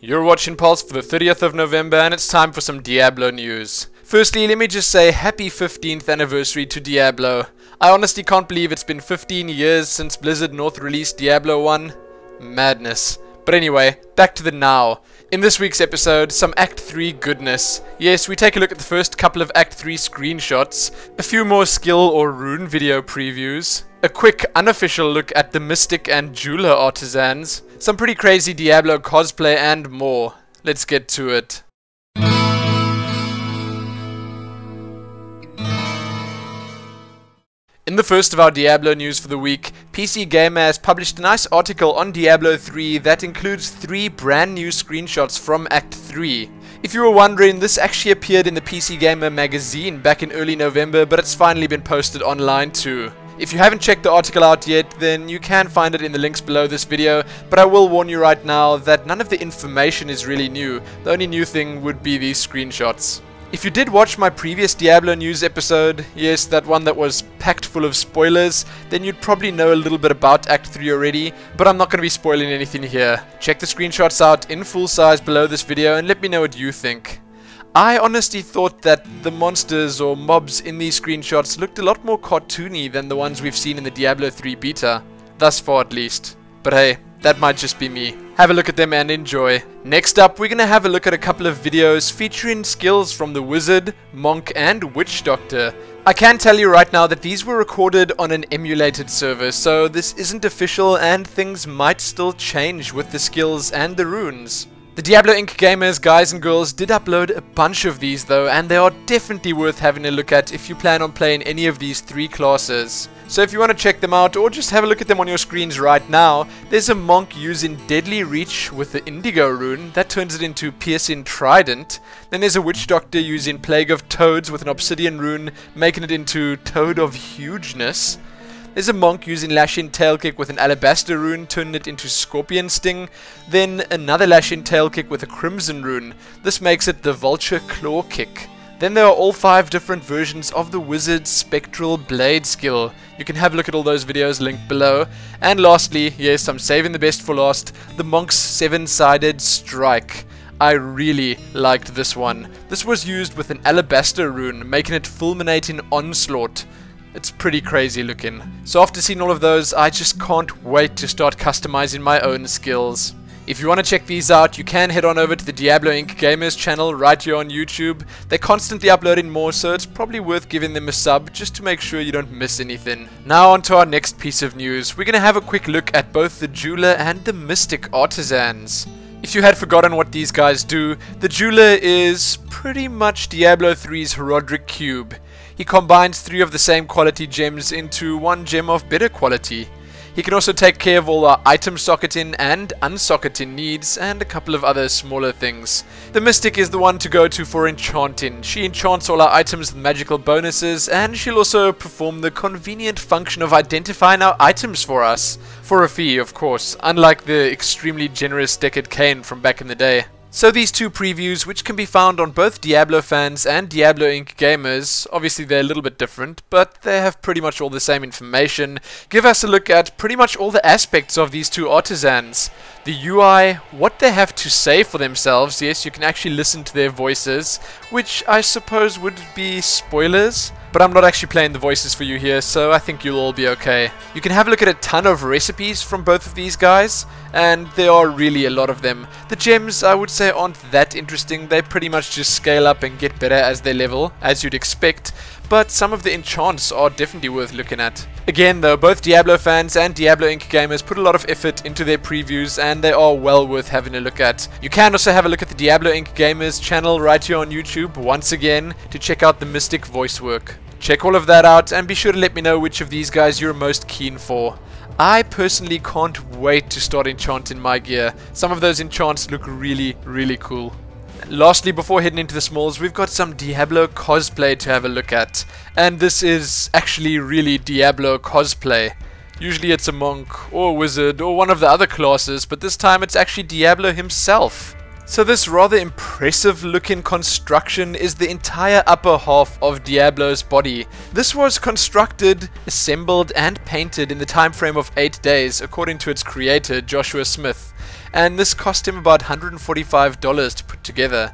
You're watching Pulse for the 30th of November and it's time for some Diablo news. Firstly, let me just say happy 15th anniversary to Diablo. I honestly can't believe it's been 15 years since Blizzard North released Diablo 1. Madness. But anyway, back to the now. In this week's episode, some Act 3 goodness. Yes, we take a look at the first couple of Act 3 screenshots, a few more skill or rune video previews, a quick unofficial look at the Mystic and Jewler artisans, some pretty crazy Diablo cosplay and more. Let's get to it. In the first of our Diablo news for the week, PC Gamer has published a nice article on Diablo 3 that includes 3 brand new screenshots from Act 3. If you were wondering, this actually appeared in the PC Gamer magazine back in early November, but it's finally been posted online too. If you haven't checked the article out yet, then you can find it in the links below this video, but I will warn you right now that none of the information is really new. The only new thing would be these screenshots. If you did watch my previous Diablo news episode, yes, that one that was packed full of spoilers, then you'd probably know a little bit about Act 3 already, but I'm not going to be spoiling anything here. Check the screenshots out in full size below this video and let me know what you think. I honestly thought that the monsters or mobs in these screenshots looked a lot more cartoony than the ones we've seen in the Diablo 3 beta, thus far at least. But hey, that might just be me. Have a look at them and enjoy. Next up, we're going to have a look at a couple of videos featuring skills from the Wizard, Monk and Witch Doctor. I can tell you right now that these were recorded on an emulated server, so this isn't official and things might still change with the skills and the runes. The Diablo Inc. gamers, guys and girls, did upload a bunch of these though, and they are definitely worth having a look at if you plan on playing any of these 3 classes. So if you want to check them out or just have a look at them on your screens right now, there's a monk using Deadly Reach with the Indigo rune, that turns it into Piercing Trident. Then there's a Witch Doctor using Plague of Toads with an Obsidian rune, making it into Toad of Hugeness. There's a monk using Lashing Tail Kick with an Alabaster rune, turning it into Scorpion Sting. Then another Lashing Tail Kick with a Crimson rune. This makes it the Vulture Claw Kick. Then there are all 5 different versions of the Wizard's Spectral Blade skill. You can have a look at all those videos linked below. And lastly, yes, I'm saving the best for last, the Monk's 7-sided Strike. I really liked this one. This was used with an Alabaster rune, making it Fulminating Onslaught. It's pretty crazy looking. So after seeing all of those, I just can't wait to start customizing my own skills. If you want to check these out, you can head on over to the Diablo Inc. Gamers channel right here on YouTube. They're constantly uploading more, so it's probably worth giving them a sub just to make sure you don't miss anything. Now on to our next piece of news. We're going to have a quick look at both the Jewler and the Mystic Artisans. If you had forgotten what these guys do, the Jewler is pretty much Diablo 3's Herodric Cube. He combines 3 of the same quality gems into 1 gem of better quality. He can also take care of all our item socketing and unsocketing needs and a couple of other smaller things. The Mystic is the one to go to for enchanting. She enchants all our items with magical bonuses, and she'll also perform the convenient function of identifying our items for us. For a fee, of course, unlike the extremely generous Decade Cain from back in the day. So these 2 previews, which can be found on both Diablo fans and Diablo Inc. gamers, obviously they're a little bit different, but they have pretty much all the same information, give us a look at pretty much all the aspects of these 2 artisans. The UI, what they have to say for themselves, yes, you can actually listen to their voices, which I suppose would be spoilers. But I'm not actually playing the voices for you here, so I think you'll all be okay. You can have a look at a ton of recipes from both of these guys, and there are really a lot of them. The gems, I would say, aren't that interesting. They pretty much just scale up and get better as they level, as you'd expect. But some of the enchants are definitely worth looking at. Again though, both Diablo fans and Diablo Inc. gamers put a lot of effort into their previews, and they are well worth having a look at. You can also have a look at the Diablo Inc. gamers channel right here on YouTube, once again, to check out the Mystic voice work. Check all of that out, and be sure to let me know which of these guys you're most keen for. I personally can't wait to start enchanting my gear. Some of those enchants look really, really cool. Lastly, before heading into the smalls, we've got some Diablo Cosplay to have a look at. And this is actually really Diablo Cosplay. Usually it's a monk, or a wizard, or one of the other classes, but this time it's actually Diablo himself. So this rather impressive looking construction is the entire upper half of Diablo's body. This was constructed, assembled and painted in the time frame of 8 days according to its creator Joshua Smith, and this cost him about $145 to put together.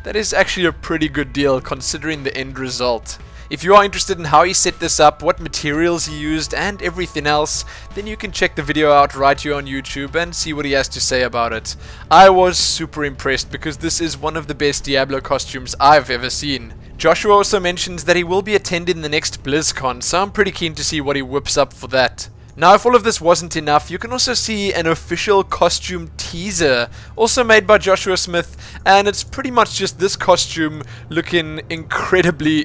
That is actually a pretty good deal considering the end result. If you are interested in how he set this up, what materials he used and everything else, then you can check the video out right here on YouTube and see what he has to say about it. I was super impressed because this is one of the best Diablo costumes I've ever seen. Joshua also mentions that he will be attending the next BlizzCon, so I'm pretty keen to see what he whips up for that. Now, if all of this wasn't enough, you can also see an official costume teaser, also made by Joshua Smith, and it's pretty much just this costume looking incredibly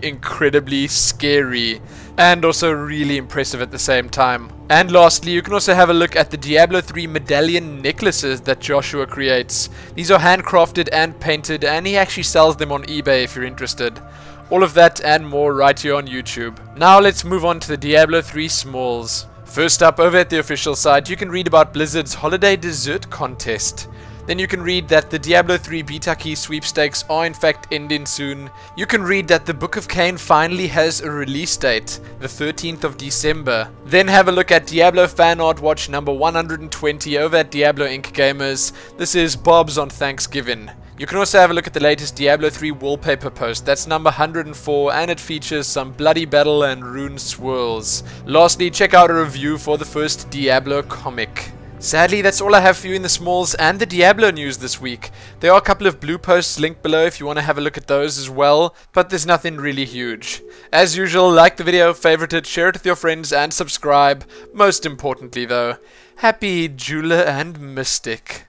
scary, and also really impressive at the same time. And lastly, you can also have a look at the Diablo 3 medallion necklaces that Joshua creates. These are handcrafted and painted, and he actually sells them on eBay if you're interested. All of that and more right here on YouTube. Now let's move on to the Diablo 3 smalls. First up, over at the official site, you can read about Blizzard's holiday dessert contest. Then you can read that the Diablo 3 beta key sweepstakes are in fact ending soon. You can read that the Book of Cain finally has a release date, the 13th of December. Then have a look at Diablo Fan Art Watch number 120 over at Diablo Inc. Gamers. This is Bob's on Thanksgiving. You can also have a look at the latest Diablo 3 wallpaper post, that's number 104, and it features some bloody battle and rune swirls. Lastly, check out a review for the first Diablo comic. Sadly, that's all I have for you in the smalls and the Diablo news this week. There are a couple of blue posts linked below if you want to have a look at those as well, but there's nothing really huge. As usual, like the video, favorite it, share it with your friends, and subscribe. Most importantly though, happy Jewler and Mystic.